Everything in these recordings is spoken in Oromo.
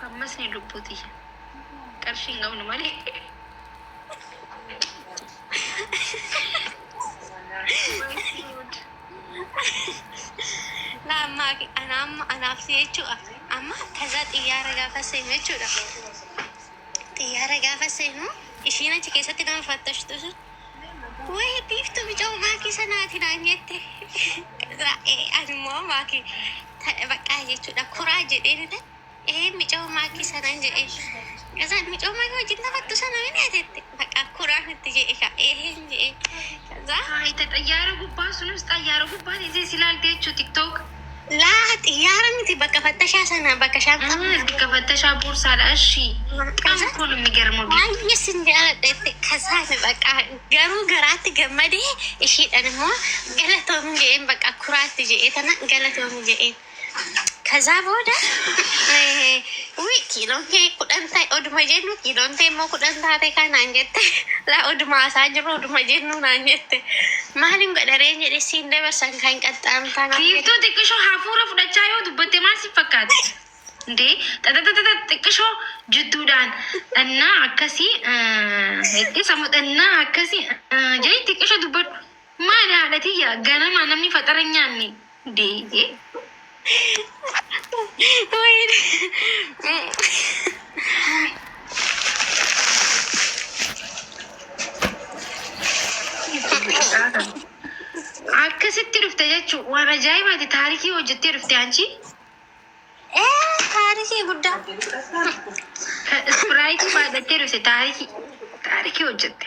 مسني لبوتي كرشين قبل مالي لا ماكي أنا في شو أما كذا تيارة جافة سينو شو ده تيارة جافة سينو إشينا تكيسة تكون فتش توش وين بيفتو بيجو ماكي سناتي نانيته كذا أنا مو ماكي بقى يجو ده كوراج ده ده بيجو ماكي سنانجي كذا بيجو ماكي وجدنا فتو سنانية ده بقى كوراج تجي كذا هاي تيارة قبّا سنوس تيارة قبّا إذا سلال تيجو تيك توك لا تيارة متي بقى فتشة سنة بقى شام بقى فتشة بورصة على أشي كم كل مجرم بي هاي يسنجال كذا بقى جرو جرات جمدي إشي أنا مو قلتهم جاين بقى كرات جاين أنا قلتهم جاين كذا بودا وي كيلون كي كودن تاي أود ماجنو كيلون تاي مو كودن تاي كان أنجت لا أود ما ساجر أود ماجنو نانجت ما هنيم قدرين jadi sinde bersan kain katam tangan itu tikisho hafura fuda chayo dubbate masih fakat nde tata tikisho juddudan anna akasi itu samut anna akasi jadi tikisho dubbat mana ada tiya gana mana ni fataranya ni de akkasitti dhufte jechuun waan ajaa'ibaati. Taarikii hojjettee dhufte anchi? taarikii guddaa. Ispiraayitii baadhattee dhufte taarikii hojjette.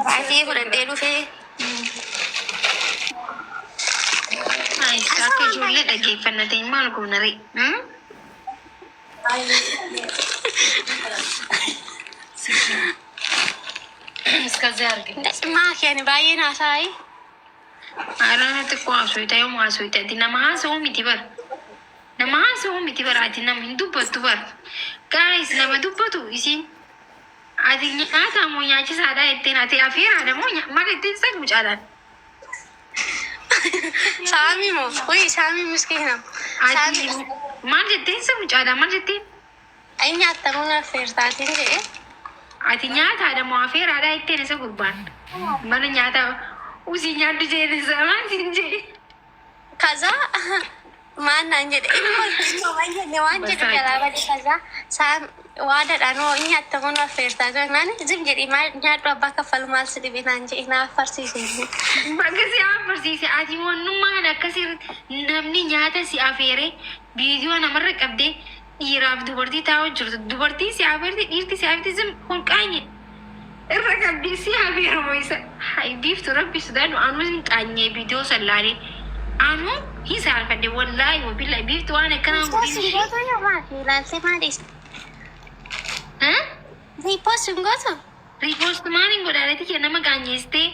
Baay'ee fudhattee dhufee. Akka ijoollee dhaggeeffannatee maal goona ree? እስከዚህ አርግ ማክ ያኔ ባየና ሳይ አራናት ቋሱ ይታዩ ማሱ ይታዲ ነማሱ ሚቲበር ነማሱ ሚቲበር አዲና ምን ዱበቱ በር ጋይስ ለመዱበቱ ይሲን አዲኛ አታሞኛቺ ሳዳ እቴናቴ አፌራ ደሞኛ ማለት ተሰግሙ ጫላል ሳሚ ሞ ወይ ሳሚ ምስኪን ነው ሳሚ ማለት ተሰግሙ ጫላ ማለት እኛ ተሞና ፈርታት እንጂ ati nyaata adamo afeeraadha itteen isa gubbaan mana nyaata usii nyaaddu jeeni samaan sinje kaza maanaan jedhe waan jedhu jalaa bade kaza saan waadadhaan hoo nyaattamuun affeertaa jennaan zim jedhi maal nyaadhu abbaa kaffalu maal si dhibe naan jedhe na affarsiise akkasii affarsiise ati wannummaan akkasii namni nyaata si afeere viidiyoo namarra qabdee dhiiraaf dubartii taa'u jirtu dubartii si afeerti dhiirti si afeerti zim hunqaanye irra qabdii si afeeramoo isa hay biiftu rabbi sudaan anu hin qaanye viidiyoo sallaalee anu hin saalfadde wallaahi wabillahi biiftu waan akkanaa riipoost maaliin godhaaleeti kee nama qaanyeestee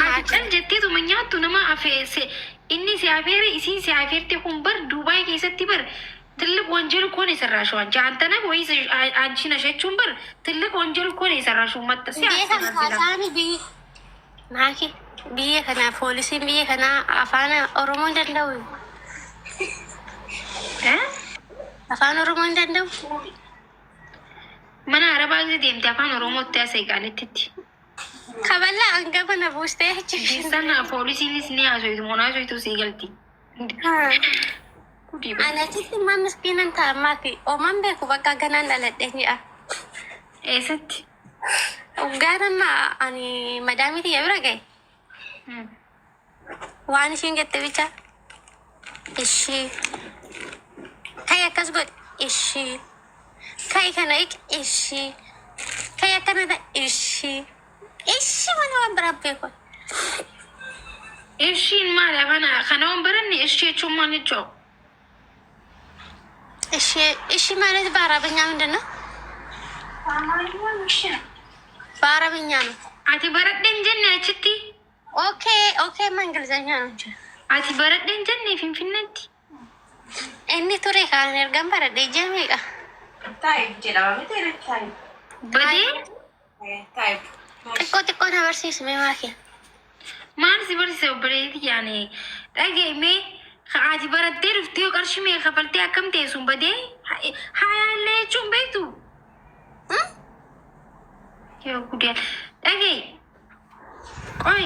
ati cal jetteetu manyaattu nama afeese inni si afeere isiin si afeerte kun bar duubaay keessatti bar ትልቅ ወንጀል እኮ ነው የሰራሽው አንቺ አንተ ነህ ወይስ አንቺ ነሽ? ቹምበር ትልቅ ወንጀል እኮ ነው የሰራሽው። መጥተሽ ያሳሳኒ ማኪ ብዬ ከና ፖሊሲን ብዬ ከና አፋን ኦሮሞ እንደለው አፋን ኦሮሞ እንደለው ምን አረባ ጊዜ ደምታ አፋን ኦሮሞ ተያሰይቃለትቲ ከበላ አንገበነ ውስጥ ሰና ፖሊሲንስ ነው ያዘይቱ ሞናጆይቱ ሲገልቲ Anatitti ma miskiinan taa'ammaati. Ooman beeku bakka ganaan dhaladhee ji'a. Eessatti? Gaarama ani madaamiti yaa bira gahe. Waan ishiin jette bicha. Ishii. Kayi akkas godhe. Ishii. Kayi kana ik ishii. Kayi akkana ta'a ishii. Ishii mana waan biraa beeku. Ishiin maali afaan kana waan baranne ishii jechuun maal jechuu? እሺ ማለት በአረብኛ ምንድን ነው? በአረብኛ ነው። አቲ በረደን ጀነ ያችቲ ኦኬ በእንግሊዝኛ ነው እንጂ አቲ በረደን ጀነ ፊንፊነቲ እኒ ቱሬ ካን ኤርገን በረደ ጀሚቃ ታይብ ጀላሚ ተረታይ በዲ ታይብ ጥቆ ነበር ሲስ ሜማኪ ማን ሲበርሰው በሬት ያኔ ዳጌሜ Ati barattee dhuftee yoo qarshii mee kafaltee akkam teessuun badee haayaallee jechuun beektu. Yoo gudeen dhagee qoy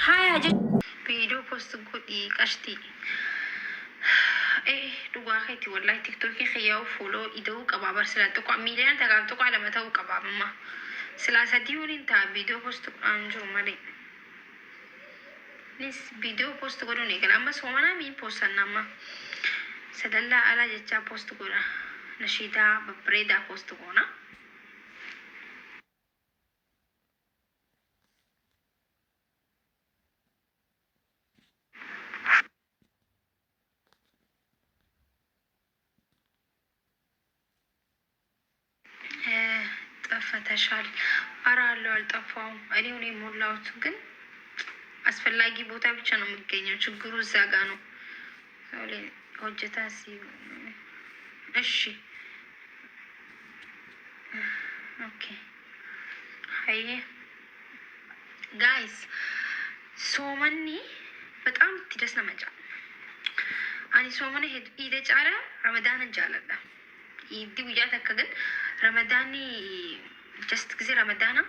haayaa jechuun viidiyoo post godhii qashtii. Dhugaa keetti wallahi tiktookii xiyyaa'u fuuloo ida'uu qabaa barsila tokko miiliyaan tagaaf tokko lama ta'uu qabaa mamma. Silaa sadii waliin ta'a viidiyoo post godhaan jiru malee. Nis viidiyoo post godhuun eegala amma soomanaa miin poostan amma sadallaa alaa jechaa post godha nashiidaa babbareedaa post goona. ጠፍተሻል። ኧረ አለው አልጠፋውም። እኔ የሞላሁት ግን አስፈላጊ ቦታ ብቻ ነው የሚገኘው። ችግሩ እዛ ጋ ነው። ሆጀታ እሺ ኦኬ ሀይ ጋይስ ሶመኒ በጣም ትደስ ነመጫ አኒ ሶመኒ ኢደ ጫለ ረመዳን እንጃለለ ኢዲ ጉያ ተከገን ረመዳኒ ጀስት ጊዜ ረመዳና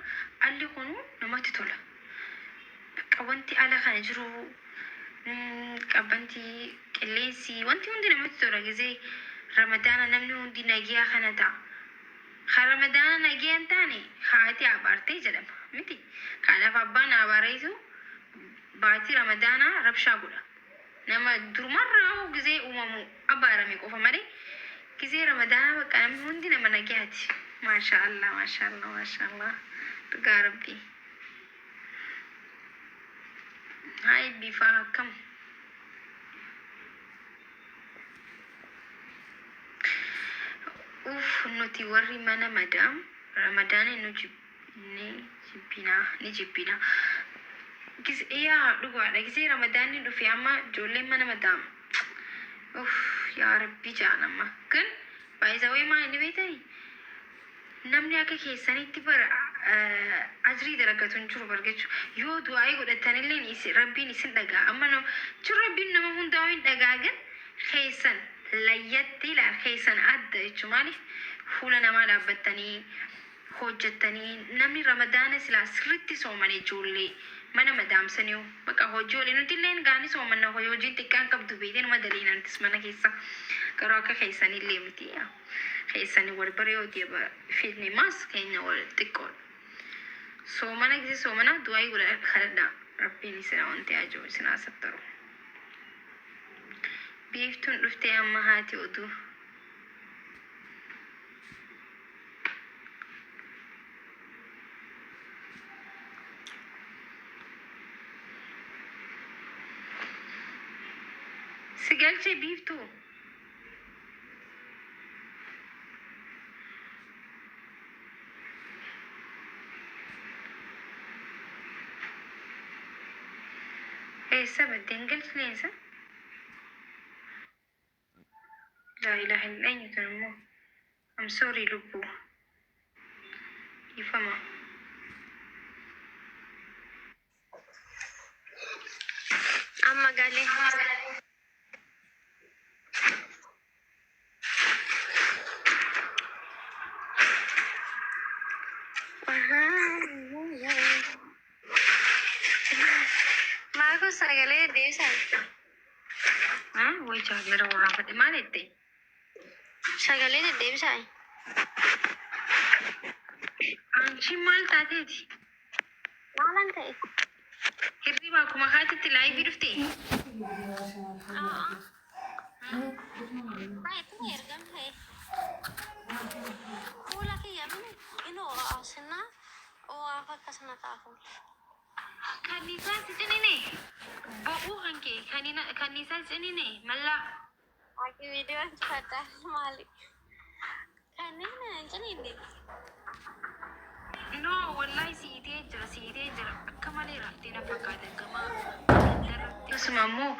አሊ ሆኑ ነማት ቶላ wanti ala kana jiru qabanti qilleensi wanti hundi namatti tola gisee ramadaana namni hundi nagiyaa kana ta'a. Kan ramadaana nagiyaa hin taane haati abaartee jedhama miti. Kanaaf abbaan abaareetu baatii ramadaanaa rabshaa godha. Nama durumarraa gisee uumamu abaarame qofa malee gisee ramadaanaa bakka namni hundi nama nagiyaati. Maashaallah maashaallah maashaallah dhugaa rabbii. Hai bifa kam nuti warri mana madam ramadana ni jibbina gis iya dhugaadha gisee ramadaan ni dhufe amma ijoolleen mana madam yaa rabbi jaanama kan baay'isawee maa inni beetani namni akka keessanitti bara ajrii daragatuun jiru bargachu yoo du'aa'ii godhatanillee rabbiin isin dhagaa amma rabbiin nama hundaa hin dhagaagan keessan layyatti ilaal keessan adda jechuun maaliif fuula namaa dhaabbattanii hojjettanii namni ramadaana silaa sirriitti sooman ijoollee mana madaamsanii bakka hojii waliin nuti illee gaani soomanna hojiin xiqqaan qabdu beekee nama daliinantis mana keessa garuu akka keessanillee miti keessanii wal baree hojii fitni maas keenya wal xiqqoodha. Soomana gisee soomana du'aa'ii godha kadhadha rabbiin isin wanti ajoo isin hasattaru. Biiftuun dhuftee amma haati oduu. Si galchee biiftuu. Esa bedengel sileensa. La ilaha illallah. I'm sorry lubbu. Ifama. Amma gale. Marco sagalee deebisan. Way jaalala waraabadhe maal jettee? Sagalee deddeebisan. Anchi maal taateeti? Maalan ta'e? Hirriba akkuma haatitti laayivii dhuftee? Baay'ee ergan ta'e. Fuula kiyya inoo asinaa waa akkasuma taa'u. Kanniisaan si cinine bo'uu hankee kanniisaan cinine mallaa. Aki videoon cufadhaa maali? Kanneen cinine. No wallahi siitee jira akka malee raftee na fakkaatan gamaa. Akkasuma immoo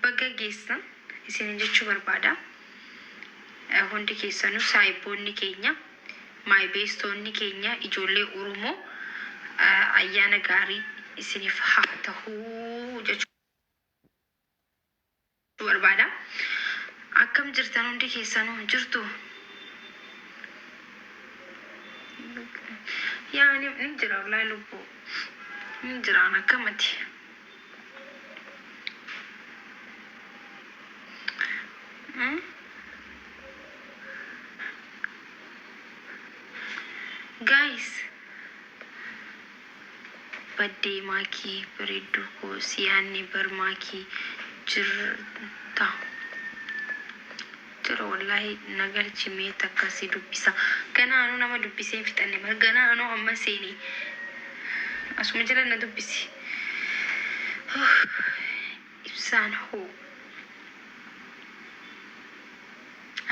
bagga geessan isin jechuu barbaada. Hundi keessanuu saayiboonni keenya maayibeestoonni keenya ijoollee Oromoo ayyaana gaarii isiniif haa ta'uu jechuudha. jirtan hundi keessanuu jirtu. Yaani ni jira wallahi lubbu. Ni jira akkamati. Guys, badde maki beredu ko siyaani barmaki jirta. Jira wallahi nagalchi mee takkasi dubbisa. Gana anu nama dubbisee fixanne bar gana anu amma seeni. Asuma jira na dubbisi. Ibsaan hoo.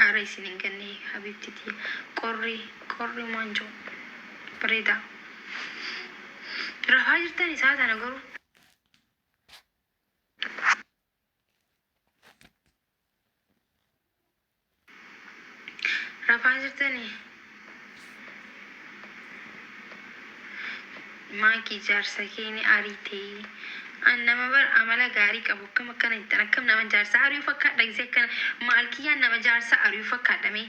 Aara isin hin ganne habibtiti. Qorri manjo. Bareeda. Rafaa jirtan isaa tana garuu. Rafaa jirtani. Maakii jaarsa keeni ariitee. Annama bar amala gaarii qabu akkam akkana ittiin akkam nama jaarsa ari'uu fakkaadha gisee akkana maal kiyyaan nama jaarsa ari'uu fakkaadhame.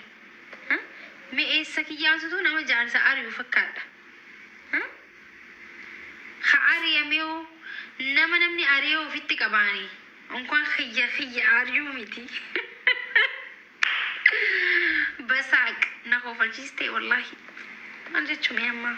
Mee eessa kiyyaasutu nama jaarsa ari'uu fakkaadha. Ha ari'amee nama namni ari'ee ofitti qabaani. Onkwaan xiyya ari'uu miti. Basaaq na kofalchiiste wallahi. Maal jechuun amma?